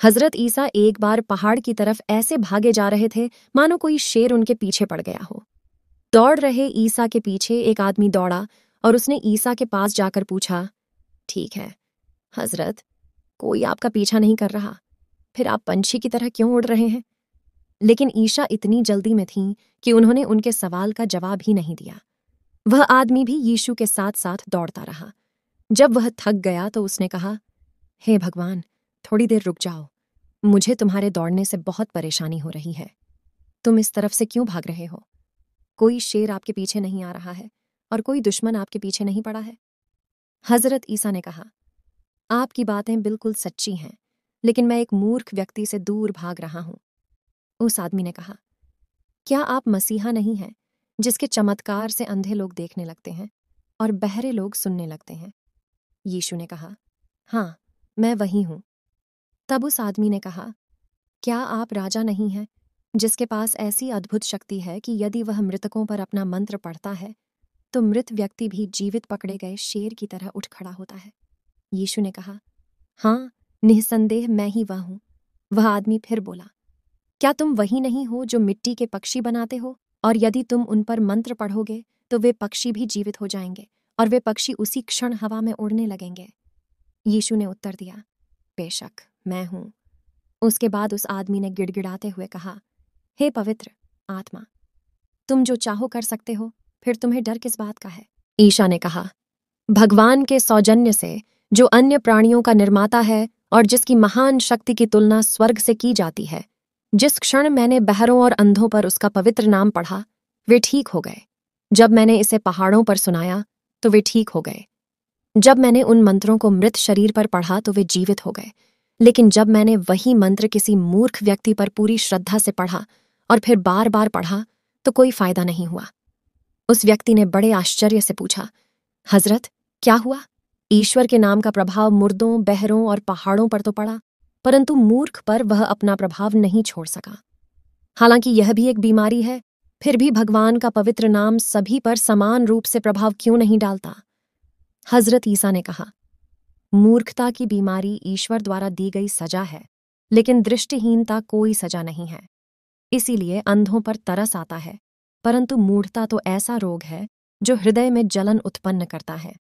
हजरत ईसा एक बार पहाड़ की तरफ ऐसे भागे जा रहे थे मानो कोई शेर उनके पीछे पड़ गया हो। दौड़ रहे ईसा के पीछे एक आदमी दौड़ा और उसने ईसा के पास जाकर पूछा, ठीक है हजरत, कोई आपका पीछा नहीं कर रहा, फिर आप पंछी की तरह क्यों उड़ रहे हैं? लेकिन ईशा इतनी जल्दी में थीं कि उन्होंने उनके सवाल का जवाब ही नहीं दिया। वह आदमी भी यीशु के साथ साथ दौड़ता रहा। जब वह थक गया तो उसने कहा, हे भगवान, थोड़ी देर रुक जाओ, मुझे तुम्हारे दौड़ने से बहुत परेशानी हो रही है। तुम इस तरफ से क्यों भाग रहे हो? कोई शेर आपके पीछे नहीं आ रहा है और कोई दुश्मन आपके पीछे नहीं पड़ा है। हजरत ईसा ने कहा, आपकी बातें बिल्कुल सच्ची हैं, लेकिन मैं एक मूर्ख व्यक्ति से दूर भाग रहा हूं। उस आदमी ने कहा, क्या आप मसीहा नहीं हैं, जिसके चमत्कार से अंधे लोग देखने लगते हैं और बहरे लोग सुनने लगते हैं? यीशु ने कहा, हाँ, मैं वही हूं। तब उस आदमी ने कहा, क्या आप राजा नहीं हैं, जिसके पास ऐसी अद्भुत शक्ति है कि यदि वह मृतकों पर अपना मंत्र पढ़ता है तो मृत व्यक्ति भी जीवित पकड़े गए शेर की तरह उठ खड़ा होता है? यीशु ने कहा, हाँ, निःसंदेह मैं ही वह हूं। वह आदमी फिर बोला, क्या तुम वही नहीं हो जो मिट्टी के पक्षी बनाते हो, और यदि तुम उन पर मंत्र पढ़ोगे तो वे पक्षी भी जीवित हो जाएंगे और वे पक्षी उसी क्षण हवा में उड़ने लगेंगे? यीशु ने उत्तर दिया, बेशक मैं हूं। उसके बाद उस आदमी ने गिड़गिड़ाते हुए कहा, हे पवित्र आत्मा, तुम जो चाहो कर सकते हो, फिर तुम्हें डर किस बात का है? ईशा ने कहा, भगवान के सौजन्य से, जो अन्य प्राणियों का निर्माता है और जिसकी महान शक्ति की तुलना स्वर्ग से की जाती है, जिस क्षण मैंने बहरों और अंधों पर उसका पवित्र नाम पढ़ा, वे ठीक हो गए। जब मैंने इसे पहाड़ों पर सुनाया तो वे ठीक हो गए। जब मैंने उन मंत्रों को मृत शरीर पर पढ़ा तो वे जीवित हो गए। लेकिन जब मैंने वही मंत्र किसी मूर्ख व्यक्ति पर पूरी श्रद्धा से पढ़ा और फिर बार बार पढ़ा तो कोई फायदा नहीं हुआ। उस व्यक्ति ने बड़े आश्चर्य से पूछा, हजरत, क्या हुआ? ईश्वर के नाम का प्रभाव मुर्दों, बहरों और पहाड़ों पर तो पड़ा, परंतु मूर्ख पर वह अपना प्रभाव नहीं छोड़ सका। हालांकि यह भी एक बीमारी है, फिर भी भगवान का पवित्र नाम सभी पर समान रूप से प्रभाव क्यों नहीं डालता? हजरत ईसा ने कहा, मूर्खता की बीमारी ईश्वर द्वारा दी गई सजा है, लेकिन दृष्टिहीनता कोई सजा नहीं है। इसीलिए अंधों पर तरस आता है, परंतु मूढ़ता तो ऐसा रोग है जो हृदय में जलन उत्पन्न करता है।